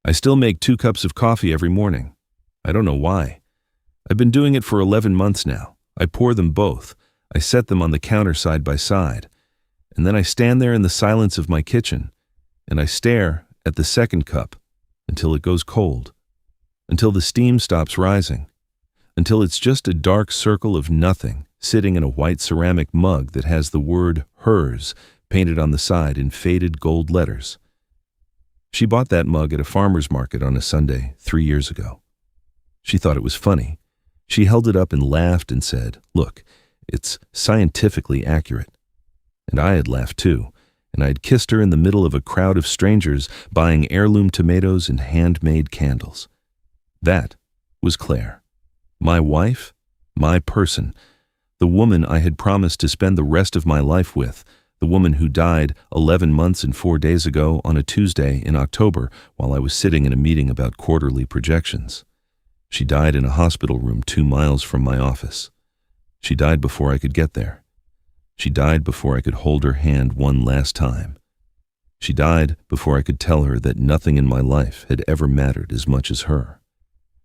I still make 2 cups of coffee every morning. I don't know why. I've been doing it for 11 months now. I pour them both. I set them on the counter side by side. And then I stand there in the silence of my kitchen, and I stare at the second cup until it goes cold, until the steam stops rising, until it's just a dark circle of nothing sitting in a white ceramic mug that has the word hers painted on the side in faded gold letters. She bought that mug at a farmer's market on a Sunday 3 years ago. She thought it was funny. She held it up and laughed and said, "Look, it's scientifically accurate." And I had laughed too, and I had kissed her in the middle of a crowd of strangers buying heirloom tomatoes and handmade candles. That was Claire. My wife, my person, the woman I had promised to spend the rest of my life with, the woman who died 11 months and 4 days ago on a Tuesday in October while I was sitting in a meeting about quarterly projections. She died in a hospital room 2 miles from my office. She died before I could get there. She died before I could hold her hand one last time. She died before I could tell her that nothing in my life had ever mattered as much as her.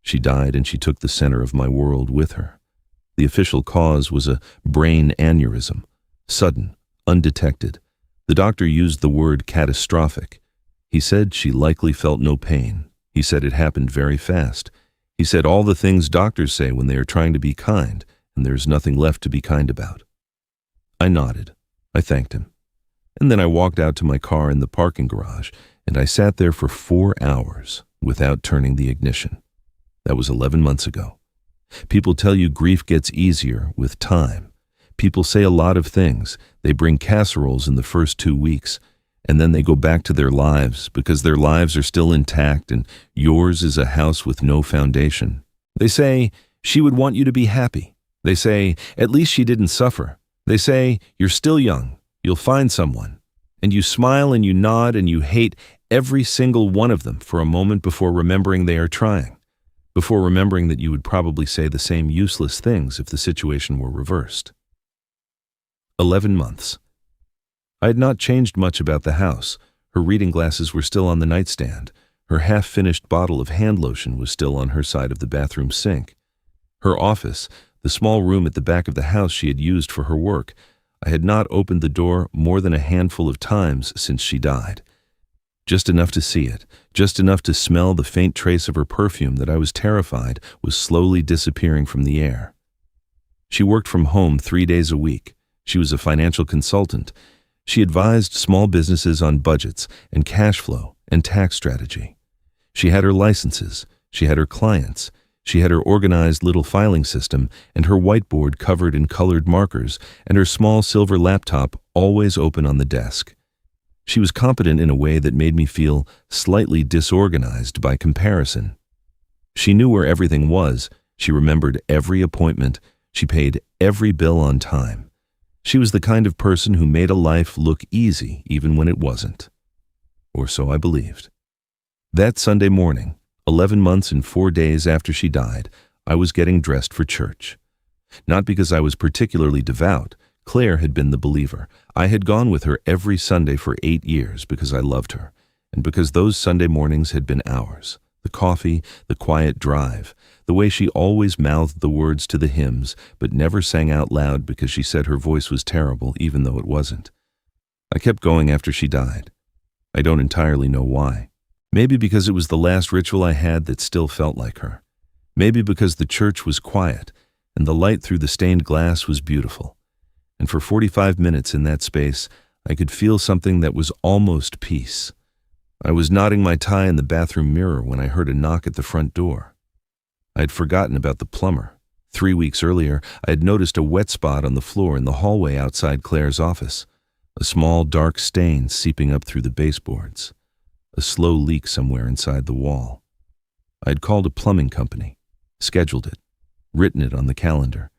She died and she took the center of my world with her. The official cause was a brain aneurysm, sudden, undetected. The doctor used the word catastrophic. He said she likely felt no pain. He said it happened very fast. He said all the things doctors say when they are trying to be kind, and there's nothing left to be kind about. I nodded. I thanked him. And then I walked out to my car in the parking garage, and I sat there for 4 hours without turning the ignition. That was 11 months ago. People tell you grief gets easier with time. People say a lot of things. They bring casseroles in the first 2 weeks, and then they go back to their lives because their lives are still intact and yours is a house with no foundation. They say, she would want you to be happy. They say, at least she didn't suffer. They say, you're still young, you'll find someone. And you smile and you nod and you hate every single one of them for a moment before remembering they are trying, before remembering that you would probably say the same useless things if the situation were reversed. 11 months. I had not changed much about the house. Her reading glasses were still on the nightstand. Her half-finished bottle of hand lotion was still on her side of the bathroom sink. Her office, the small room at the back of the house she had used for her work, I had not opened the door more than a handful of times since she died. Just enough to see it, just enough to smell the faint trace of her perfume that I was terrified was slowly disappearing from the air. She worked from home 3 days a week. She was a financial consultant. She advised small businesses on budgets and cash flow and tax strategy. She had her licenses. She had her clients. She had her organized little filing system and her whiteboard covered in colored markers and her small silver laptop always open on the desk. She was competent in a way that made me feel slightly disorganized by comparison. She knew where everything was. She remembered every appointment. She paid every bill on time. She was the kind of person who made a life look easy even when it wasn't. Or so I believed. That Sunday morning, 11 months and 4 days after she died, I was getting dressed for church. Not because I was particularly devout. Claire had been the believer. I had gone with her every Sunday for 8 years because I loved her, and because those Sunday mornings had been ours. The coffee, the quiet drive, the way she always mouthed the words to the hymns, but never sang out loud because she said her voice was terrible, even though it wasn't. I kept going after she died. I don't entirely know why. Maybe because it was the last ritual I had that still felt like her. Maybe because the church was quiet, and the light through the stained glass was beautiful. And for 45 minutes in that space, I could feel something that was almost peace. I was knotting my tie in the bathroom mirror when I heard a knock at the front door. I had forgotten about the plumber. 3 weeks earlier, I had noticed a wet spot on the floor in the hallway outside Claire's office, a small dark stain seeping up through the baseboards, a slow leak somewhere inside the wall. I had called a plumbing company, scheduled it, written it on the calendar,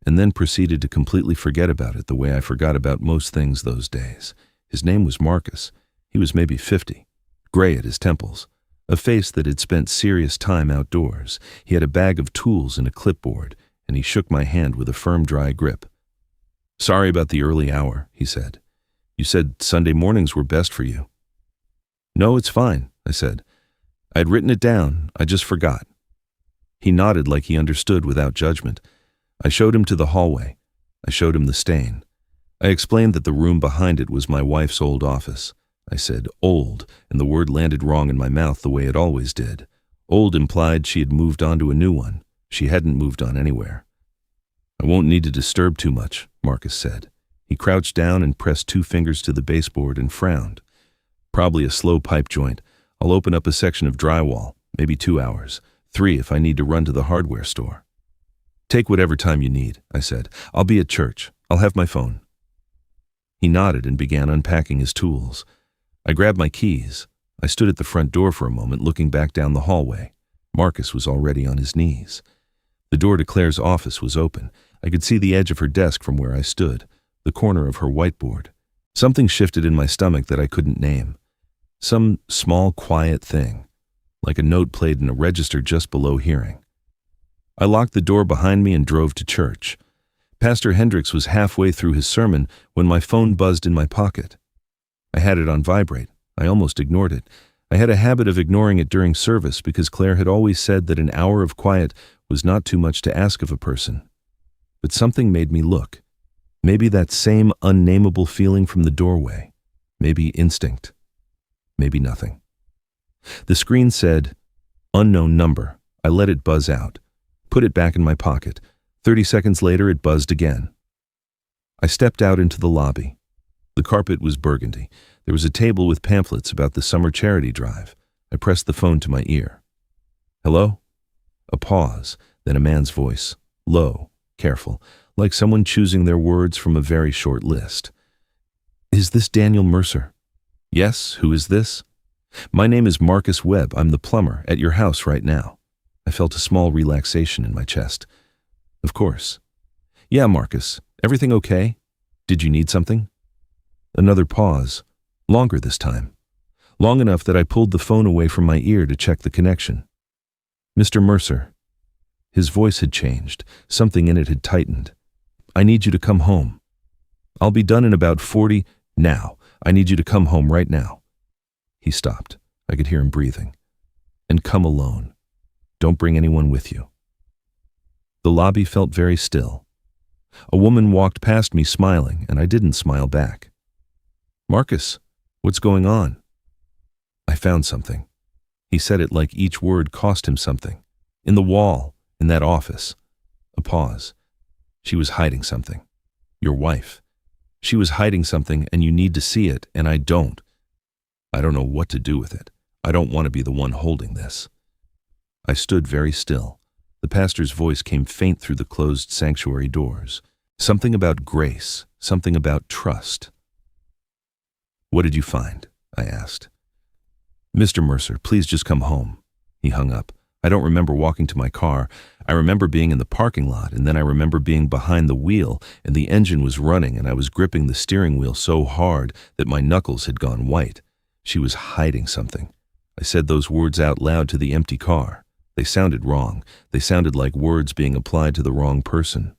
and then proceeded to completely forget about it the way I forgot about most things those days. His name was Marcus. He was maybe 50, gray at his temples, a face that had spent serious time outdoors. He had a bag of tools and a clipboard, and he shook my hand with a firm, dry grip. "Sorry about the early hour," he said. "You said Sunday mornings were best for you." "No, it's fine," I said. I'd written it down, I just forgot. He nodded like he understood without judgment. I showed him to the hallway. I showed him the stain. I explained that the room behind it was my wife's old office. I said old, and the word landed wrong in my mouth the way it always did. Old implied she had moved on to a new one. She hadn't moved on anywhere. I won't need to disturb too much, Marcus said. He crouched down and pressed 2 fingers to the baseboard and frowned. Probably a slow pipe joint. I'll open up a section of drywall, maybe 2 hours. 3 if I need to run to the hardware store. Take whatever time you need, I said. I'll be at church. I'll have my phone. He nodded and began unpacking his tools. I grabbed my keys. I stood at the front door for a moment, looking back down the hallway. Marcus was already on his knees. The door to Claire's office was open. I could see the edge of her desk from where I stood, the corner of her whiteboard. Something shifted in my stomach that I couldn't name. Some small, quiet thing, like a note played in a register just below hearing. I locked the door behind me and drove to church. Pastor Hendricks was halfway through his sermon when my phone buzzed in my pocket. I had it on vibrate. I almost ignored it. I had a habit of ignoring it during service because Claire had always said that an hour of quiet was not too much to ask of a person. But something made me look. Maybe that same unnameable feeling from the doorway. Maybe instinct. Maybe nothing. The screen said, unknown number. I let it buzz out. Put it back in my pocket. 30 seconds later, it buzzed again. I stepped out into the lobby. The carpet was burgundy. There was a table with pamphlets about the summer charity drive. I pressed the phone to my ear. Hello? A pause, then a man's voice, low, careful, like someone choosing their words from a very short list. Is this Daniel Mercer? Yes, who is this? My name is Marcus Webb. I'm the plumber at your house right now. I felt a small relaxation in my chest. Of course. Yeah, Marcus. Everything okay? Did you need something? Another pause. Longer this time. Long enough that I pulled the phone away from my ear to check the connection. Mr. Mercer. His voice had changed. Something in it had tightened. I need you to come home. I'll be done in about 40. Now. I need you to come home right now. He stopped. I could hear him breathing. And come alone. Don't bring anyone with you. The lobby felt very still. A woman walked past me smiling, and I didn't smile back. Marcus, what's going on? I found something. He said it like each word cost him something. In the wall, in that office. A pause. She was hiding something. Your wife. She was hiding something, and you need to see it, and I don't. I don't know what to do with it. I don't want to be the one holding this. I stood very still. The pastor's voice came faint through the closed sanctuary doors. Something about grace, something about trust. What did you find? I asked. Mr. Mercer, please just come home. He hung up. I don't remember walking to my car. I remember being in the parking lot, and then I remember being behind the wheel, and the engine was running, and I was gripping the steering wheel so hard that my knuckles had gone white. She was hiding something. I said those words out loud to the empty car. They sounded wrong. They sounded like words being applied to the wrong person.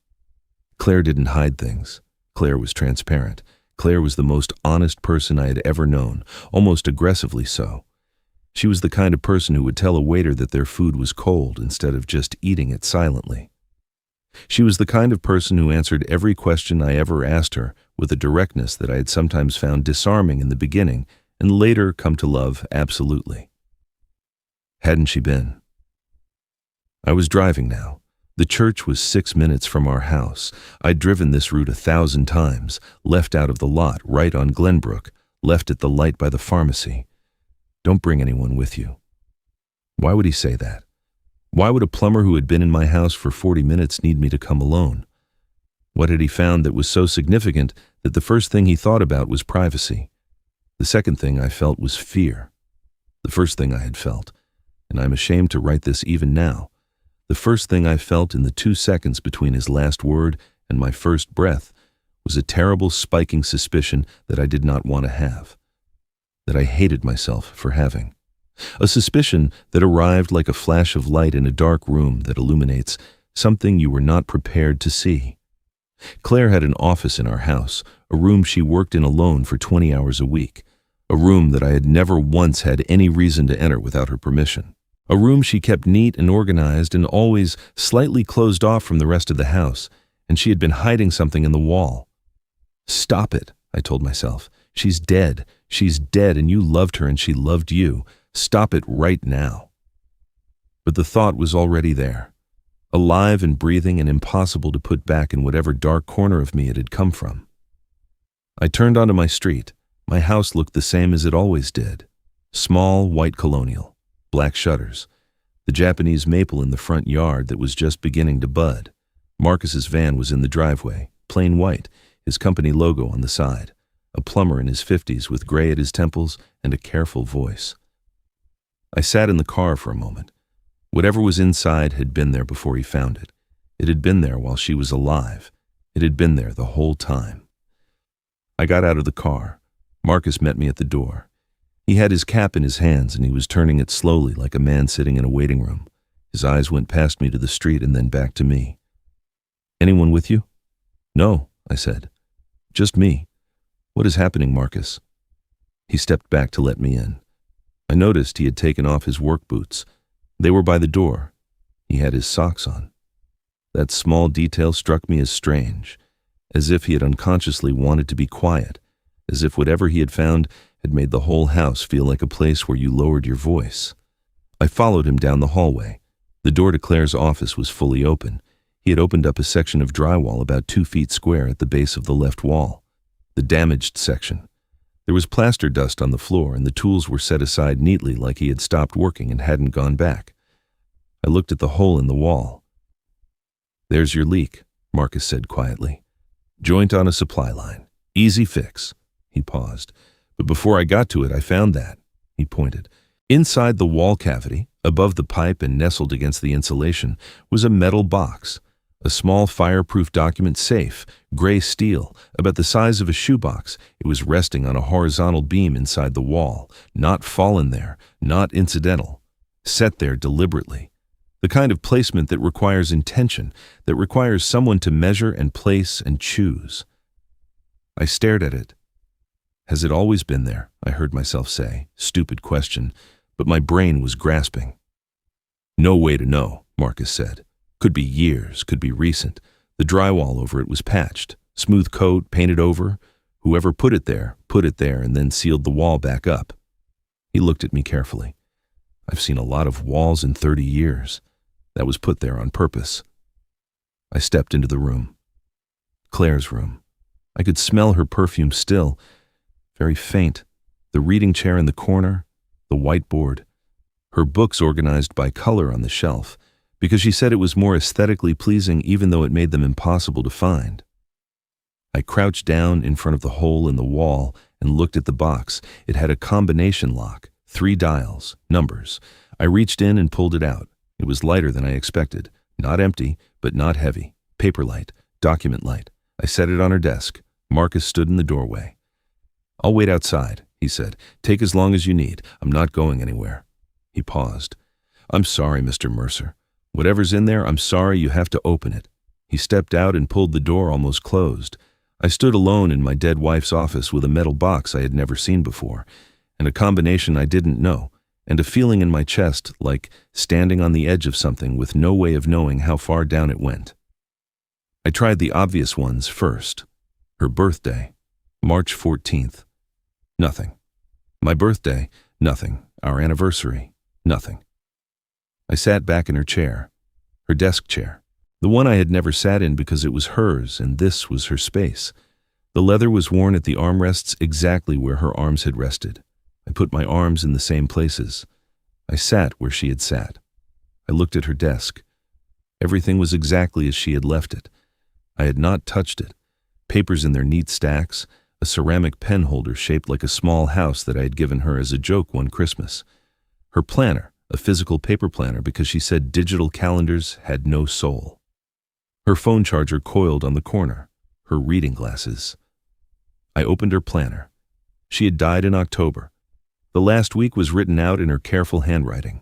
Claire didn't hide things. Claire was transparent. Claire was the most honest person I had ever known, almost aggressively so. She was the kind of person who would tell a waiter that their food was cold instead of just eating it silently. She was the kind of person who answered every question I ever asked her with a directness that I had sometimes found disarming in the beginning and later come to love absolutely. Hadn't she been? I was driving now. The church was 6 minutes from our house. I'd driven this route 1,000 times, left out of the lot right on Glenbrook, left at the light by the pharmacy. Don't bring anyone with you. Why would he say that? Why would a plumber who had been in my house for 40 minutes need me to come alone? What had he found that was so significant that the first thing he thought about was privacy? The second thing I felt was fear. The first thing I had felt, and I'm ashamed to write this even now, the first thing I felt in the 2 seconds between his last word and my first breath was a terrible spiking suspicion that I did not want to have, that I hated myself for having. A suspicion that arrived like a flash of light in a dark room that illuminates something you were not prepared to see. Claire had an office in our house, a room she worked in alone for 20 hours a week, a room that I had never once had any reason to enter without her permission. A room she kept neat and organized and always slightly closed off from the rest of the house, and she had been hiding something in the wall. "Stop it," I told myself. "She's dead. She's dead, and you loved her and she loved you. Stop it right now." But the thought was already there, alive and breathing and impossible to put back in whatever dark corner of me it had come from. I turned onto my street. My house looked the same as it always did. Small, white colonial, black shutters, the Japanese maple in the front yard that was just beginning to bud. Marcus's van was in the driveway, plain white, his company logo on the side. A plumber in his 50s with gray at his temples and a careful voice. I sat in the car for a moment. Whatever was inside had been there before he found it. It had been there while she was alive. It had been there the whole time. I got out of the car. Marcus met me at the door. He had his cap in his hands and he was turning it slowly like a man sitting in a waiting room. His eyes went past me to the street and then back to me. "Anyone with you?" "No," I said. "Just me. What is happening, Marcus?" He stepped back to let me in. I noticed he had taken off his work boots. They were by the door. He had his socks on. That small detail struck me as strange, as if he had unconsciously wanted to be quiet, as if whatever he had found had made the whole house feel like a place where you lowered your voice. I followed him down the hallway. The door to Claire's office was fully open. He had opened up a section of drywall about 2 feet square at the base of the left wall, the damaged section. There was plaster dust on the floor and the tools were set aside neatly like he had stopped working and hadn't gone back. I looked at the hole in the wall. "There's your leak," Marcus said quietly. "Joint on a supply line. Easy fix." He paused. "But before I got to it, I found that." He pointed. Inside the wall cavity, above the pipe and nestled against the insulation, was a metal box. A small fireproof document safe, gray steel, about the size of a shoebox. It was resting on a horizontal beam inside the wall, not fallen there, not incidental. Set there deliberately. The kind of placement that requires intention, that requires someone to measure and place and choose. I stared at it. "Has it always been there?" I heard myself say. Stupid question, but my brain was grasping. "No way to know," Marcus said. "Could be years, could be recent. The drywall over it was patched. Smooth coat, painted over. Whoever put it there, and then sealed the wall back up." He looked at me carefully. "I've seen a lot of walls in 30 years. That was put there on purpose." I stepped into the room. Claire's room. I could smell her perfume still, very faint. The reading chair in the corner, the whiteboard. Her books organized by color on the shelf, because she said it was more aesthetically pleasing even though it made them impossible to find. I crouched down in front of the hole in the wall and looked at the box. It had a combination lock, 3 dials, numbers. I reached in and pulled it out. It was lighter than I expected. Not empty, but not heavy. Paper light, document light. I set it on her desk. Marcus stood in the doorway. "I'll wait outside," he said. "Take as long as you need. I'm not going anywhere." He paused. "I'm sorry, Mr. Mercer. Whatever's in there, I'm sorry you have to open it." He stepped out and pulled the door almost closed. I stood alone in my dead wife's office with a metal box I had never seen before, and a combination I didn't know, and a feeling in my chest like standing on the edge of something with no way of knowing how far down it went. I tried the obvious ones first. Her birthday, March 14th. Nothing. My birthday, nothing. Our anniversary, nothing. I sat back in her chair, her desk chair, the one I had never sat in because it was hers and this was her space. The leather was worn at the armrests exactly where her arms had rested. I put my arms in the same places. I sat where she had sat. I looked at her desk. Everything was exactly as she had left it. I had not touched it. Papers in their neat stacks, a ceramic pen holder shaped like a small house that I had given her as a joke one Christmas. Her planner, a physical paper planner because she said digital calendars had no soul. Her phone charger coiled on the corner, her reading glasses. I opened her planner. She had died in October. The last week was written out in her careful handwriting.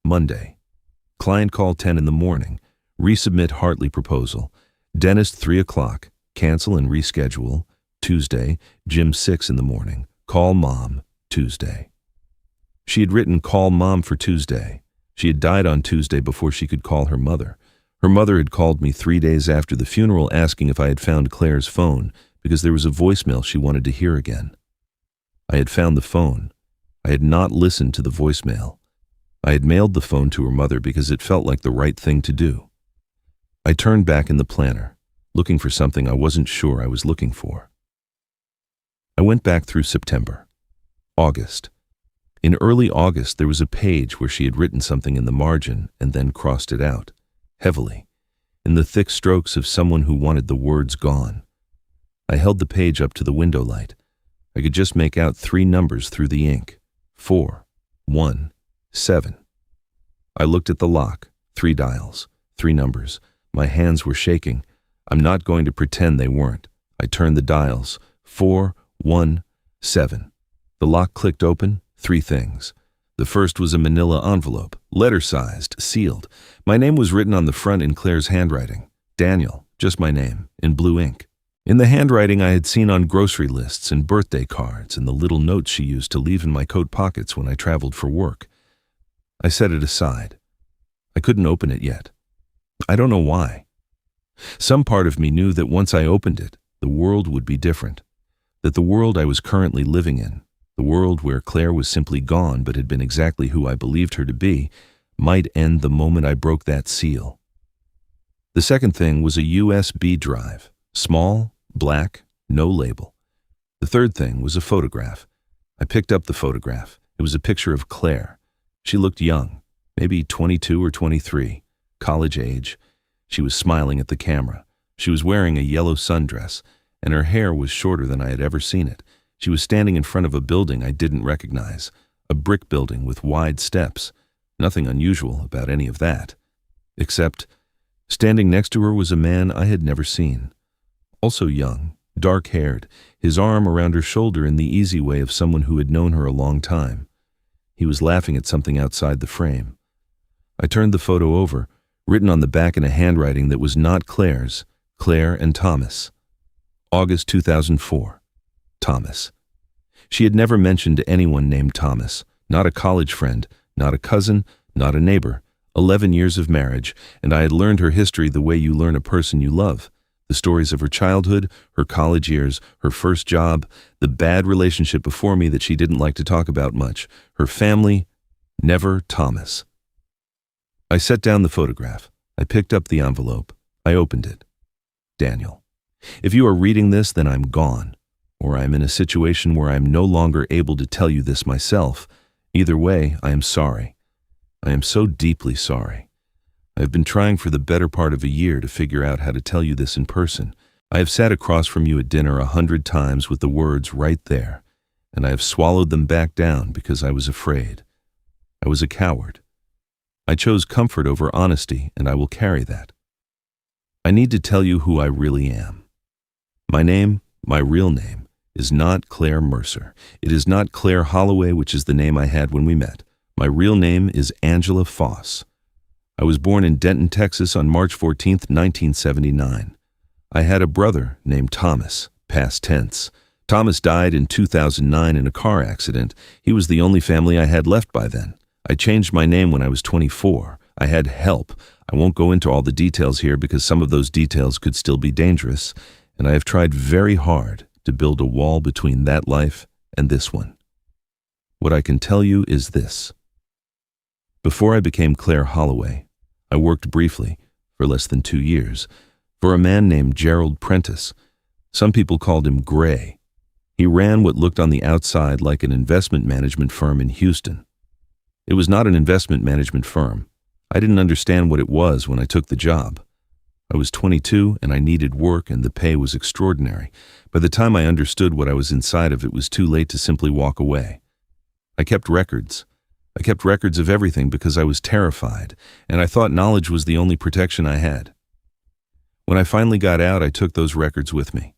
Monday. Client call 10 in the morning. Resubmit Hartley proposal. Dentist 3 o'clock. Cancel and reschedule. Tuesday. Gym 6 in the morning. Call mom. Tuesday. She had written call mom for Tuesday. She had died on Tuesday before she could call her mother. Her mother had called me 3 days after the funeral asking if I had found Claire's phone because there was a voicemail she wanted to hear again. I had found the phone. I had not listened to the voicemail. I had mailed the phone to her mother because it felt like the right thing to do. I turned back in the planner, looking for something I wasn't sure I was looking for. I went back through September, August. In early August, there was a page where she had written something in the margin and then crossed it out, heavily, in the thick strokes of someone who wanted the words gone. I held the page up to the window light. I could just make out 3 numbers through the ink, 4, 1, 7. I looked at the lock, 3 dials, 3 numbers. My hands were shaking. I'm not going to pretend they weren't. I turned the dials, 4, 1, 7. The lock clicked open, 3 things. The first was a manila envelope, letter-sized, sealed. My name was written on the front in Claire's handwriting. Daniel, just my name, in blue ink. In the handwriting I had seen on grocery lists and birthday cards and the little notes she used to leave in my coat pockets when I traveled for work. I set it aside. I couldn't open it yet. I don't know why. Some part of me knew that once I opened it, the world would be different. That the world I was currently living in, the world where Claire was simply gone but had been exactly who I believed her to be, might end the moment I broke that seal. The second thing was a USB drive, small, black, no label. The third thing was a photograph. I picked up the photograph. It was a picture of Claire. She looked young, maybe 22 or 23, college age. She was smiling at the camera. She was wearing a yellow sundress, and her hair was shorter than I had ever seen it. She was standing in front of a building I didn't recognize, a brick building with wide steps. Nothing unusual about any of that. Except, standing next to her was a man I had never seen. Also young, dark-haired, his arm around her shoulder in the easy way of someone who had known her a long time. He was laughing at something outside the frame. I turned the photo over, written on the back in a handwriting that was not Claire's, Claire and Thomas. August 2004. Thomas. She had never mentioned anyone named Thomas, not a college friend, not a cousin, not a neighbor. 11 years of marriage, and I had learned her history the way you learn a person you love. The stories of her childhood, her college years, her first job, the bad relationship before me that she didn't like to talk about much, her family, never Thomas. I set down the photograph. I picked up the envelope. I opened it. Daniel. If you are reading this, then I'm gone, or I'm in a situation where I'm no longer able to tell you this myself. Either way, I am sorry. I am so deeply sorry. I have been trying for the better part of a year to figure out how to tell you this in person. I have sat across from you at dinner 100 times with the words right there, and I have swallowed them back down because I was afraid. I was a coward. I chose comfort over honesty, and I will carry that. I need to tell you who I really am. My name, my real name, is not Claire Mercer. It is not Claire Holloway, which is the name I had when we met. My real name is Angela Foss. I was born in Denton, Texas on March 14, 1979. I had a brother named Thomas, past tense. Thomas died in 2009 in a car accident. He was the only family I had left by then. I changed my name when I was 24. I had help. I won't go into all the details here because some of those details could still be dangerous, and I have tried very hard to build a wall between that life and this one. What I can tell you is this. Before I became Claire Holloway, I worked briefly, for less than 2 years, for a man named Gerald Prentice. Some people called him Gray. He ran what looked on the outside like an investment management firm in Houston. It was not an investment management firm. I didn't understand what it was when I took the job. I was 22 and I needed work and the pay was extraordinary. By the time I understood what I was inside of, it was too late to simply walk away. I kept records. I kept records of everything because I was terrified, and I thought knowledge was the only protection I had. When I finally got out, I took those records with me.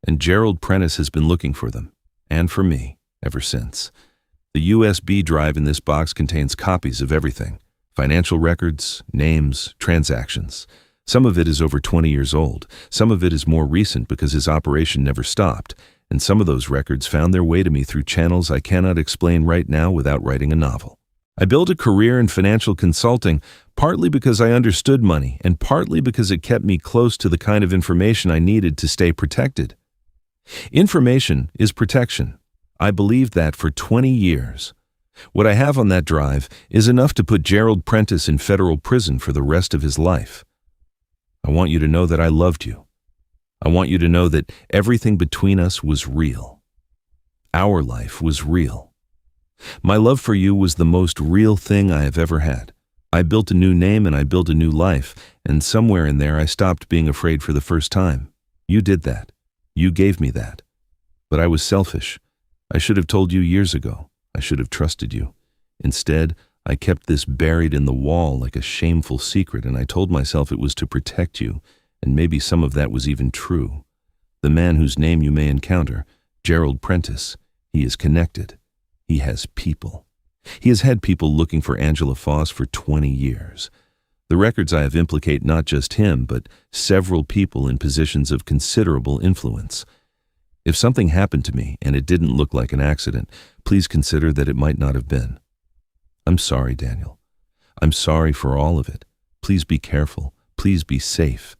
And Gerald Prentice has been looking for them, and for me, ever since. The USB drive in this box contains copies of everything. Financial records, names, transactions. Some of it is over 20 years old. Some of it is more recent because his operation never stopped. And some of those records found their way to me through channels I cannot explain right now without writing a novel. I built a career in financial consulting, partly because I understood money and partly because it kept me close to the kind of information I needed to stay protected. Information is protection. I believed that for 20 years. What I have on that drive is enough to put Gerald Prentice in federal prison for the rest of his life. I want you to know that I loved you. I want you to know that everything between us was real. Our life was real. My love for you was the most real thing I have ever had. I built a new name and I built a new life, and somewhere in there I stopped being afraid for the first time. You did that. You gave me that. But I was selfish. I should have told you years ago. I should have trusted you. Instead, I kept this buried in the wall like a shameful secret, and I told myself it was to protect you, and maybe some of that was even true. The man whose name you may encounter, Gerald Prentice, he is connected. He has people. He has had people looking for Angela Foss for 20 years. The records I have implicate not just him, but several people in positions of considerable influence. If something happened to me and it didn't look like an accident, please consider that it might not have been. I'm sorry, Daniel. I'm sorry for all of it. Please be careful. Please be safe.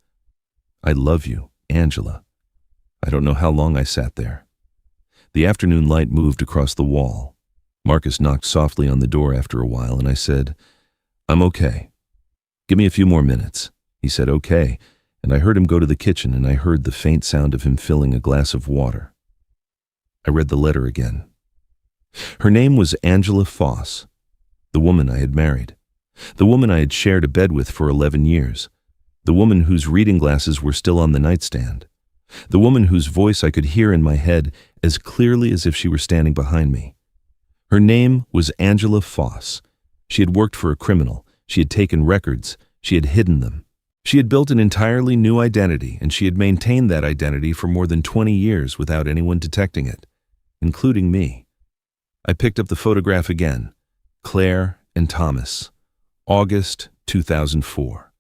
I love you, Angela. I don't know how long I sat there. The afternoon light moved across the wall. Marcus knocked softly on the door after a while, and I said, I'm okay. Give me a few more minutes. He said, okay, and I heard him go to the kitchen, and I heard the faint sound of him filling a glass of water. I read the letter again. Her name was Angela Foss, the woman I had married, the woman I had shared a bed with for 11 years, the woman whose reading glasses were still on the nightstand, the woman whose voice I could hear in my head as clearly as if she were standing behind me. Her name was Angela Foss. She had worked for a criminal. She had taken records. She had hidden them. She had built an entirely new identity, and she had maintained that identity for more than 20 years without anyone detecting it, including me. I picked up the photograph again. Claire and Thomas. August 2004.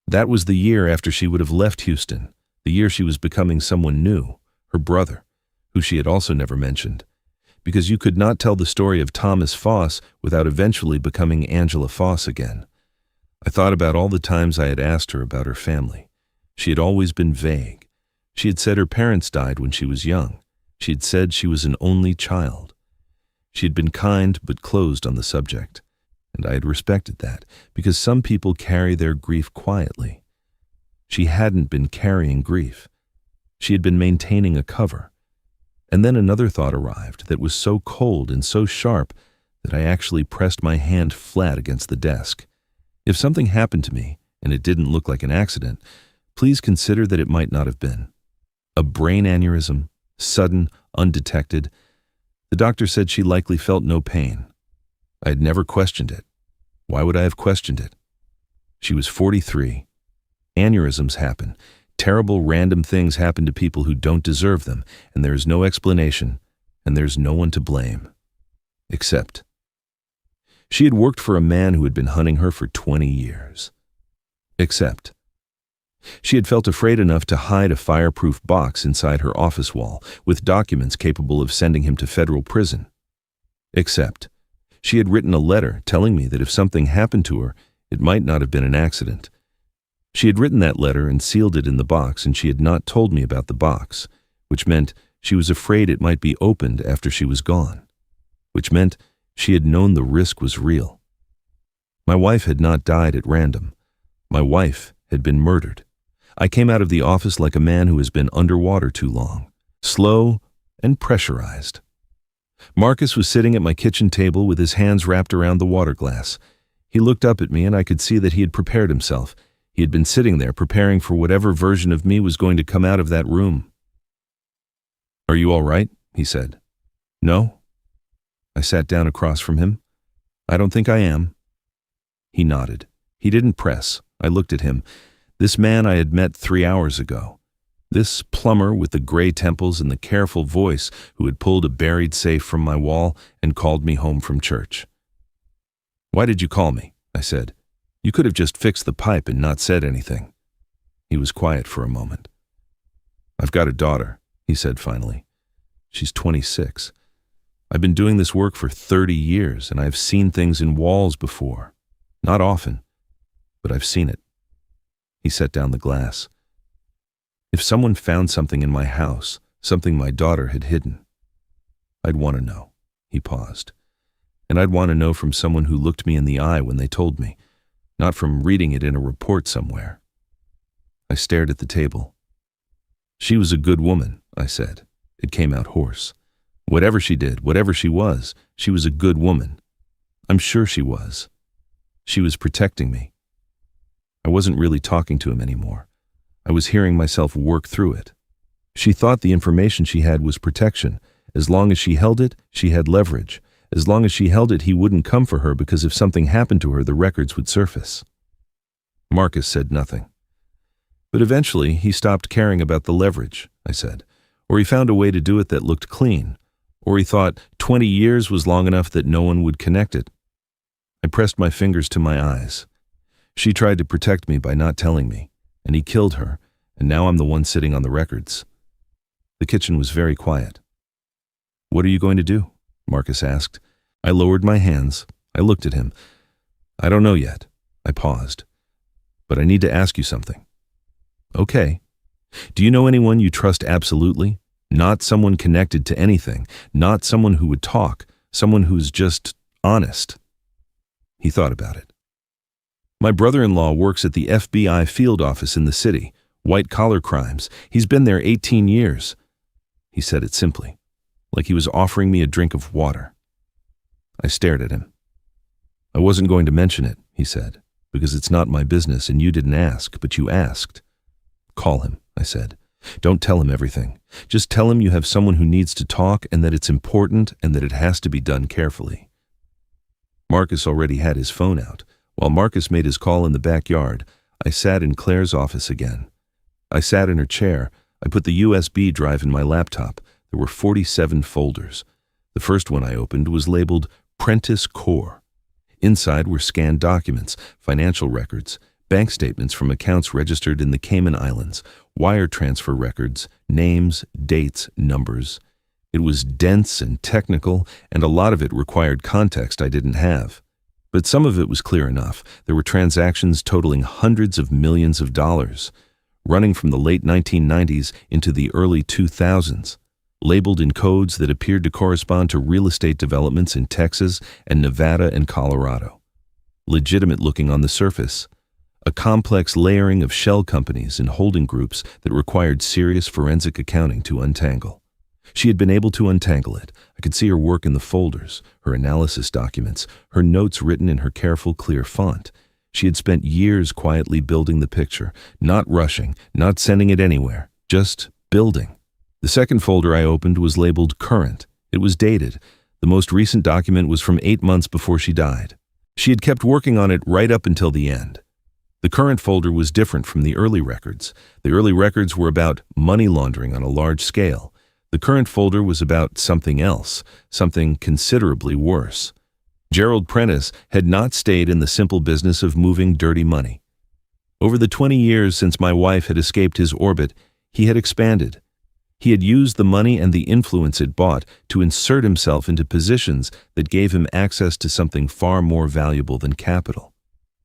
That was the year after she would have left Houston, the year she was becoming someone new, her brother, who she had also never mentioned, because you could not tell the story of Thomas Foss without eventually becoming Angela Foss again. I thought about all the times I had asked her about her family. She had always been vague. She had said her parents died when she was young. She had said she was an only child. She had been kind but closed on the subject, and I had respected that, because some people carry their grief quietly. She hadn't been carrying grief. She had been maintaining a cover. And then another thought arrived that was so cold and so sharp that I actually pressed my hand flat against the desk. If something happened to me, and it didn't look like an accident, please consider that it might not have been. A brain aneurysm, sudden, undetected. The doctor said she likely felt no pain. I had never questioned it. Why would I have questioned it? She was 43. Aneurysms happen. Terrible random things happen to people who don't deserve them, and there is no explanation, and there's no one to blame. Except. She had worked for a man who had been hunting her for 20 years. Except. She had felt afraid enough to hide a fireproof box inside her office wall with documents capable of sending him to federal prison. Except. She had written a letter telling me that if something happened to her, it might not have been an accident. She had written that letter and sealed it in the box, and she had not told me about the box, which meant she was afraid it might be opened after she was gone, which meant she had known the risk was real. My wife had not died at random. My wife had been murdered. I came out of the office like a man who has been underwater too long, slow and pressurized. Marcus was sitting at my kitchen table with his hands wrapped around the water glass. He looked up at me, and I could see that he had prepared himself. He had been sitting there preparing for whatever version of me was going to come out of that room. "Are you all right?" he said. "No." I sat down across from him. "I don't think I am." He nodded. He didn't press. I looked at him. This man I had met 3 hours ago. This plumber with the gray temples and the careful voice who had pulled a buried safe from my wall and called me home from church. "Why did you call me?" I said. "You could have just fixed the pipe and not said anything." He was quiet for a moment. "I've got a daughter," he said finally. "She's 26. I've been doing this work for 30 years, and I've seen things in walls before. Not often, but I've seen it. He set down the glass. If someone found something in my house, something my daughter had hidden, I'd want to know. He paused. And I'd want to know from someone who looked me in the eye when they told me, not from reading it in a report somewhere. I stared at the table. She was a good woman, I said. It came out hoarse. Whatever she did, whatever she was a good woman. I'm sure she was. She was protecting me. I wasn't really talking to him anymore. I was hearing myself work through it. She thought the information she had was protection. As long as she held it, she had leverage. As long as she held it, he wouldn't come for her because if something happened to her, the records would surface. Marcus said nothing. But eventually, he stopped caring about the leverage, I said. Or he found a way to do it that looked clean. Or he thought 20 years was long enough that no one would connect it. I pressed my fingers to my eyes. She tried to protect me by not telling me, and he killed her, and now I'm the one sitting on the records. The kitchen was very quiet. What are you going to do? Marcus asked. I lowered my hands. I looked at him. I don't know yet. I paused. But I need to ask you something. Okay. Do you know anyone you trust absolutely? Not someone connected to anything, not someone who would talk, someone who's just honest. He thought about it. My brother-in-law works at the FBI field office in the city, white-collar crimes. He's been there 18 years. He said it simply, like he was offering me a drink of water. I stared at him. I wasn't going to mention it, he said, because it's not my business and you didn't ask, but you asked. Call him, I said. Don't tell him everything. Just tell him you have someone who needs to talk and that it's important and that it has to be done carefully. Marcus already had his phone out. While Marcus made his call in the backyard, I sat in Claire's office again. I sat in her chair. I put the USB drive in my laptop. There were 47 folders. The first one I opened was labeled Prentice Core. Inside were scanned documents, financial records, bank statements from accounts registered in the Cayman Islands, wire transfer records, names, dates, numbers. It was dense and technical, and a lot of it required context I didn't have. But some of it was clear enough. There were transactions totaling hundreds of millions of dollars, running from the late 1990s into the early 2000s, labeled in codes that appeared to correspond to real estate developments in Texas and Nevada and Colorado. Legitimate looking on the surface. A complex layering of shell companies and holding groups that required serious forensic accounting to untangle. She had been able to untangle it. I could see her work in the folders, her analysis documents, her notes written in her careful, clear font. She had spent years quietly building the picture, not rushing, not sending it anywhere, just building. The second folder I opened was labeled Current. It was dated. The most recent document was from 8 months before she died. She had kept working on it right up until the end. The Current folder was different from the early records. The early records were about money laundering on a large scale. The Current folder was about something else, something considerably worse. Gerald Prentice had not stayed in the simple business of moving dirty money. Over the 20 years since my wife had escaped his orbit, he had expanded. He had used the money and the influence it bought to insert himself into positions that gave him access to something far more valuable than capital: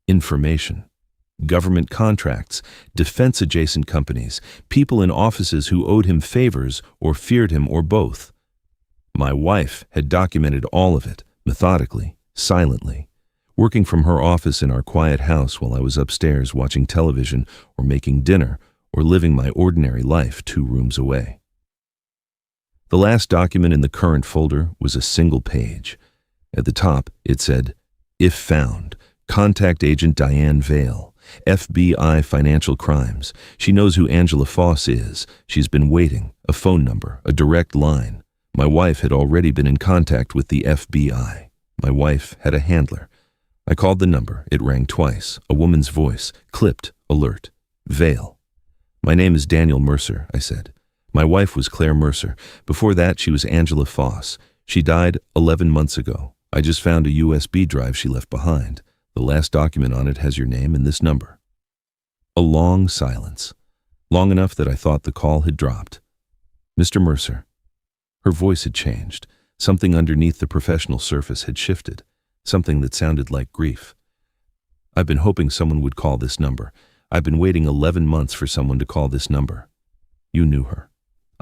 information. Government contracts, defense-adjacent companies, people in offices who owed him favors or feared him or both. My wife had documented all of it, methodically, silently, working from her office in our quiet house while I was upstairs watching television or making dinner or living my ordinary life 2 rooms away. The last document in the Current folder was a single page. At the top, it said, "If found, contact Agent Diane Vale. FBI Financial Crimes. She knows who Angela Foss is. She's been waiting. A phone number, a direct line. My wife had already been in contact with the FBI. My wife had a handler. I called the number. It rang twice. A woman's voice, clipped, alert. Vale. My name is Daniel Mercer, I said. My wife was Claire Mercer. Before that, she was Angela Foss. She died 11 months ago. I just found a USB drive she left behind. The last document on it has your name and this number." A long silence, long enough that I thought the call had dropped. "Mr. Mercer." Her voice had changed. Something underneath the professional surface had shifted, something that sounded like grief. I've been hoping someone would call this number. I've been waiting 11 months for someone to call this number. You knew her.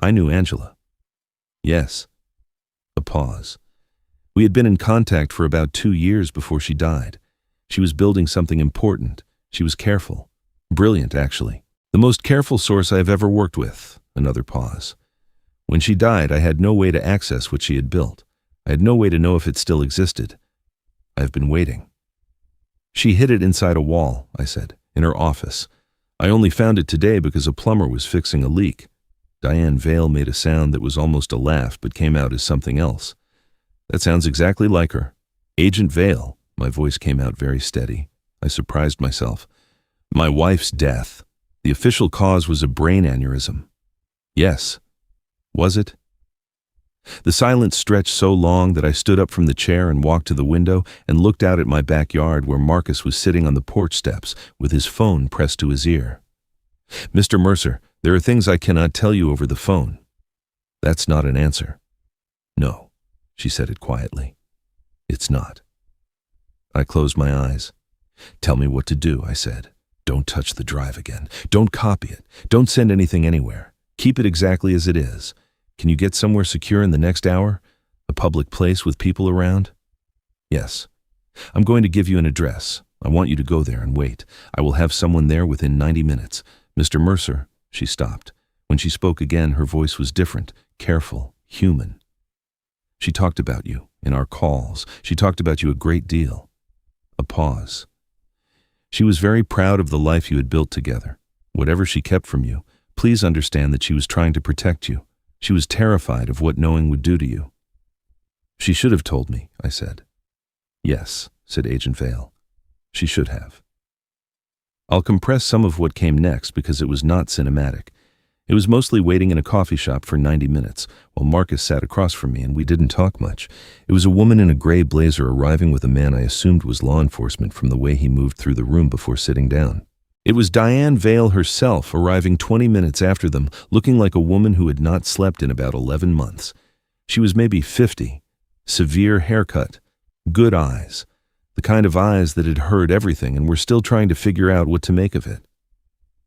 I knew Angela. Yes. A pause. We had been in contact for about 2 years before she died. She was building something important. She was careful. Brilliant, actually. The most careful source I have ever worked with. Another pause. When she died, I had no way to access what she had built. I had no way to know if it still existed. I've been waiting. She hid it inside a wall, I said, in her office. I only found it today because a plumber was fixing a leak. Diane Vale made a sound that was almost a laugh but came out as something else. That sounds exactly like her. Agent Vale. My voice came out very steady. I surprised myself. My wife's death. The official cause was a brain aneurysm. Yes. Was it? The silence stretched so long that I stood up from the chair and walked to the window and looked out at my backyard where Marcus was sitting on the porch steps with his phone pressed to his ear. Mr. Mercer, there are things I cannot tell you over the phone. That's not an answer. No, she said it quietly. It's not. I closed my eyes. Tell me what to do, I said. Don't touch the drive again. Don't copy it. Don't send anything anywhere. Keep it exactly as it is. Can you get somewhere secure in the next hour? A public place with people around? Yes. I'm going to give you an address. I want you to go there and wait. I will have someone there within 90 minutes. Mr. Mercer, she stopped. When she spoke again, her voice was different, careful, human. She talked about you in our calls. She talked about you a great deal. A pause. She was very proud of the life you had built together. Whatever she kept from you, please understand that she was trying to protect you. She was terrified of what knowing would do to you. She should have told me, I said. Yes, said Agent Vale. She should have. I'll compress some of what came next because it was not cinematic. It was mostly waiting in a coffee shop for 90 minutes while Marcus sat across from me and we didn't talk much. It was a woman in a gray blazer arriving with a man I assumed was law enforcement from the way he moved through the room before sitting down. It was Diane Vale herself arriving 20 minutes after them, looking like a woman who had not slept in about 11 months. She was maybe 50, severe haircut, good eyes, the kind of eyes that had heard everything and were still trying to figure out what to make of it.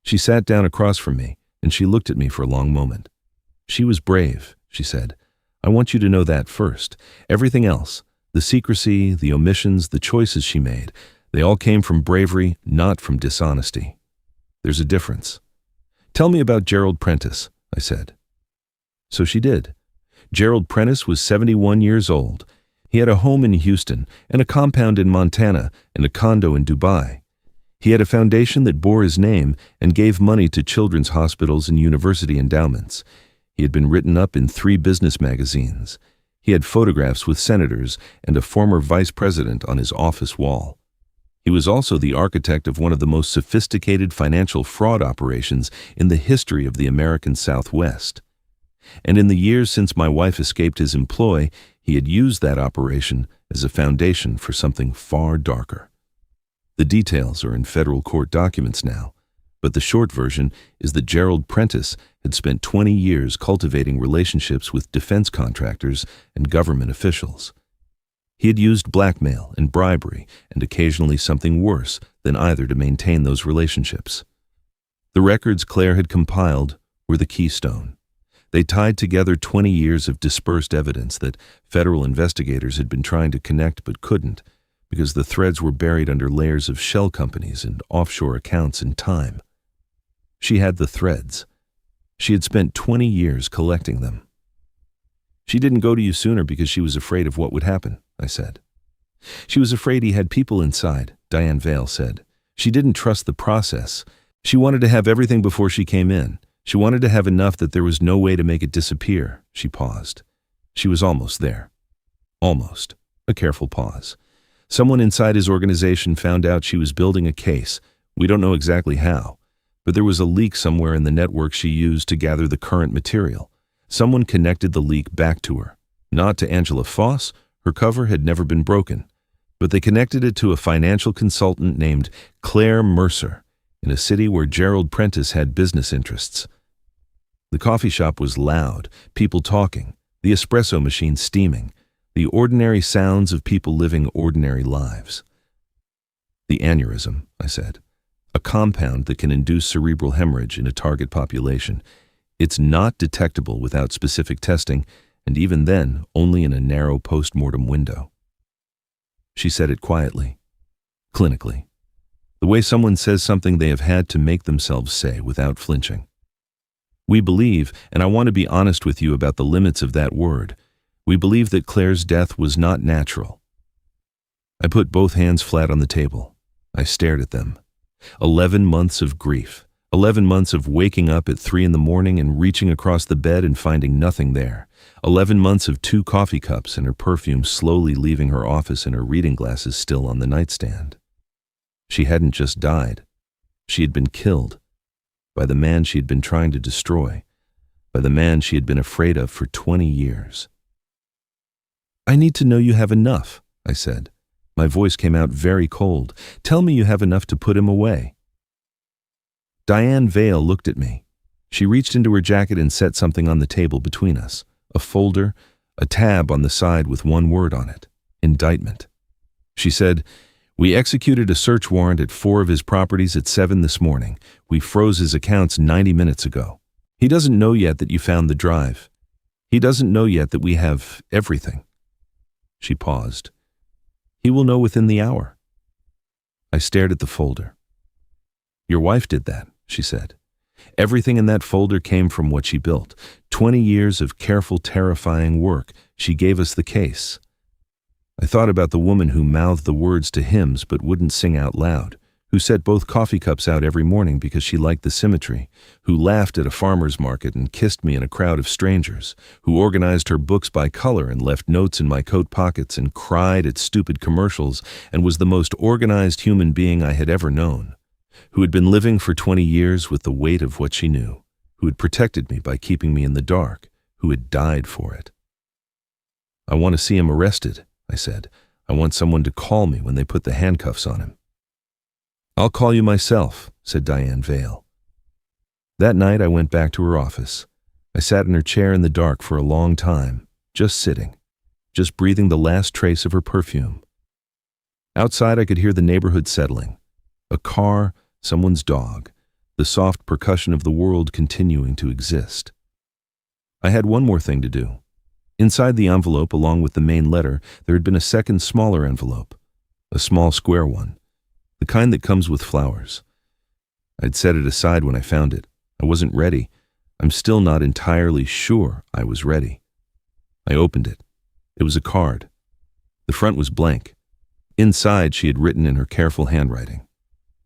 She sat down across from me, and she looked at me for a long moment. She was brave, she said. I want you to know that first. Everything else, the secrecy, the omissions, the choices she made, they all came from bravery, not from dishonesty. There's a difference. Tell me about Gerald Prentice, I said. So she did. Gerald Prentice was 71 years old. He had a home in Houston and a compound in Montana and a condo in Dubai. He had a foundation that bore his name and gave money to children's hospitals and university endowments. He had been written up in 3 business magazines. He had photographs with senators and a former vice president on his office wall. He was also the architect of one of the most sophisticated financial fraud operations in the history of the American Southwest. And in the years since my wife escaped his employ, he had used that operation as a foundation for something far darker. The details are in federal court documents now, but the short version is that Gerald Prentice had spent 20 years cultivating relationships with defense contractors and government officials. He had used blackmail and bribery and occasionally something worse than either to maintain those relationships. The records Claire had compiled were the keystone. They tied together 20 years of dispersed evidence that federal investigators had been trying to connect but couldn't because the threads were buried under layers of shell companies and offshore accounts in time. She had the threads. She had spent 20 years collecting them. She didn't go to you sooner because she was afraid of what would happen, I said. She was afraid he had people inside, Diane Vale said. She didn't trust the process. She wanted to have everything before she came in. She wanted to have enough that there was no way to make it disappear. She paused. She was almost there. Almost. A careful pause. Someone inside his organization found out she was building a case. We don't know exactly how, but there was a leak somewhere in the network she used to gather the current material. Someone connected the leak back to her. Not to Angela Foss, her cover had never been broken, but they connected it to a financial consultant named Claire Mercer in a city where Gerald Prentice had business interests. The coffee shop was loud, people talking, the espresso machine steaming. The ordinary sounds of people living ordinary lives. The aneurysm, I said. A compound that can induce cerebral hemorrhage in a target population. It's not detectable without specific testing, and even then, only in a narrow post-mortem window. She said it quietly, clinically, the way someone says something they have had to make themselves say without flinching. We believe, and I want to be honest with you about the limits of that word, we believe that Claire's death was not natural. I put both hands flat on the table. I stared at them. 11 months of grief. 11 months of waking up at 3 in the morning and reaching across the bed and finding nothing there. 11 months of 2 coffee cups and her perfume slowly leaving her office and her reading glasses still on the nightstand. She hadn't just died. She had been killed by the man she had been trying to destroy, by the man she had been afraid of for 20 years. I need to know you have enough, I said. My voice came out very cold. Tell me you have enough to put him away. Diane Vale looked at me. She reached into her jacket and set something on the table between us. A folder, a tab on the side with one word on it. Indictment. She said, "We executed a search warrant at 4 of his properties at 7 this morning. We froze his accounts 90 minutes ago. He doesn't know yet that you found the drive. He doesn't know yet that we have everything." She paused. "He will know within the hour." I stared at the folder. "Your wife did that," she said. "Everything in that folder came from what she built. 20 years of careful, terrifying work. She gave us the case." I thought about the woman who mouthed the words to hymns but wouldn't sing out loud, who set both coffee cups out every morning because she liked the symmetry, who laughed at a farmer's market and kissed me in a crowd of strangers, who organized her books by color and left notes in my coat pockets and cried at stupid commercials and was the most organized human being I had ever known, who had been living for 20 years with the weight of what she knew, who had protected me by keeping me in the dark, who had died for it. "I want to see him arrested," I said. "I want someone to call me when they put the handcuffs on him." "I'll call you myself," said Diane Vale. That night I went back to her office. I sat in her chair in the dark for a long time, just sitting, just breathing the last trace of her perfume. Outside I could hear the neighborhood settling. A car, someone's dog, the soft percussion of the world continuing to exist. I had one more thing to do. Inside the envelope, along with the main letter, there had been a second smaller envelope, a small square one, the kind that comes with flowers. I'd set it aside when I found it. I wasn't ready. I'm still not entirely sure I was ready. I opened it. It was a card. The front was blank. Inside, she had written in her careful handwriting,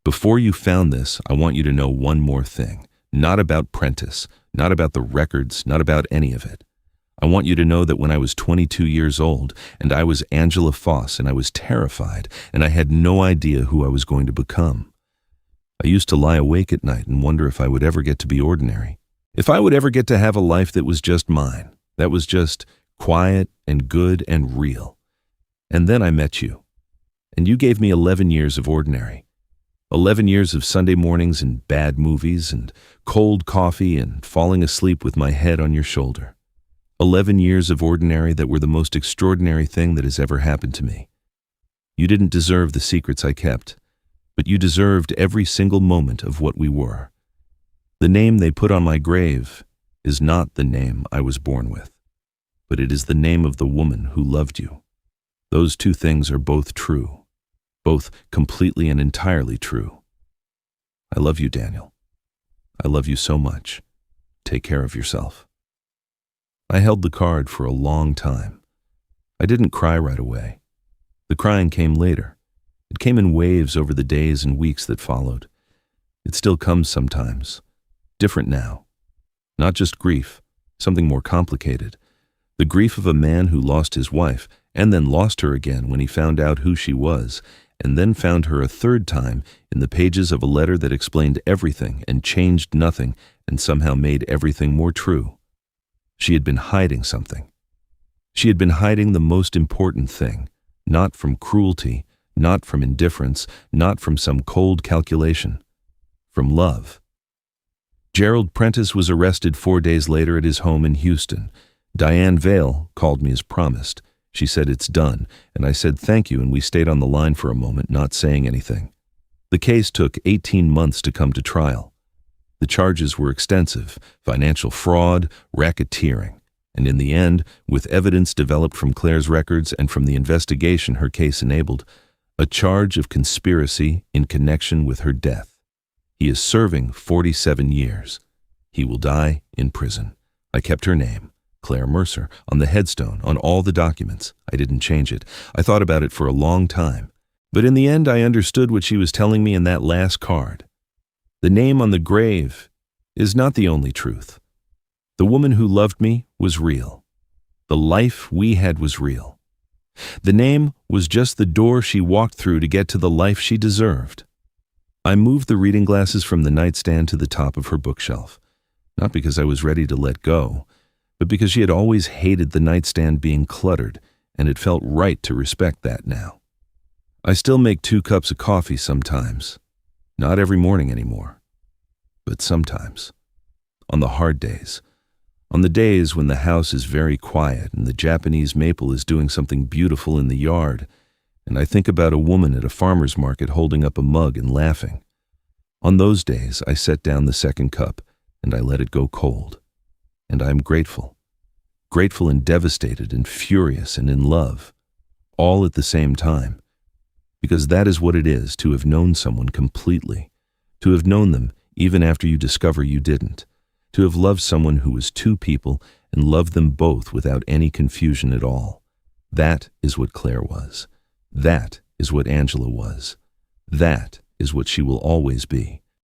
"Before you found this, I want you to know one more thing. Not about Prentice, not about the records, not about any of it. I want you to know that when I was 22 years old, and I was Angela Foss, and I was terrified, and I had no idea who I was going to become. I used to lie awake at night and wonder if I would ever get to be ordinary, if I would ever get to have a life that was just mine, that was just quiet and good and real. And then I met you, and you gave me 11 years of ordinary. 11 years of Sunday mornings and bad movies and cold coffee and falling asleep with my head on your shoulder. 11 years of ordinary that were the most extraordinary thing that has ever happened to me. You didn't deserve the secrets I kept, but you deserved every single moment of what we were. The name they put on my grave is not the name I was born with, but it is the name of the woman who loved you. Those two things are both true, both completely and entirely true. I love you, Daniel. I love you so much. Take care of yourself." I held the card for a long time. I didn't cry right away. The crying came later. It came in waves over the days and weeks that followed. It still comes sometimes. Different now. Not just grief, something more complicated. The grief of a man who lost his wife and then lost her again when he found out who she was, and then found her a third time in the pages of a letter that explained everything and changed nothing and somehow made everything more true. She had been hiding something. She had been hiding the most important thing, not from cruelty, not from indifference, not from some cold calculation, from love. Gerald Prentice was arrested 4 days later at his home in Houston. Diane Vale called me as promised. She said, "It's done," and I said, "Thank you," and we stayed on the line for a moment, not saying anything. The case took 18 months to come to trial. The charges were extensive: financial fraud, racketeering. And in the end, with evidence developed from Claire's records and from the investigation her case enabled, a charge of conspiracy in connection with her death. He is serving 47 years. He will die in prison. I kept her name, Claire Mercer, on the headstone, on all the documents. I didn't change it. I thought about it for a long time. But in the end, I understood what she was telling me in that last card. The name on the grave is not the only truth. The woman who loved me was real. The life we had was real. The name was just the door she walked through to get to the life she deserved. I moved the reading glasses from the nightstand to the top of her bookshelf, not because I was ready to let go, but because she had always hated the nightstand being cluttered, and it felt right to respect that now. I still make 2 cups of coffee sometimes. Not every morning anymore, but sometimes. On the hard days. On the days when the house is very quiet and the Japanese maple is doing something beautiful in the yard, and I think about a woman at a farmer's market holding up a mug and laughing. On those days, I set down the second cup and I let it go cold. And I am grateful. Grateful and devastated and furious and in love, all at the same time. Because that is what it is to have known someone completely, to have known them even after you discover you didn't, to have loved someone who was 2 people and loved them both without any confusion at all. That is what Claire was. That is what Angela was. That is what she will always be.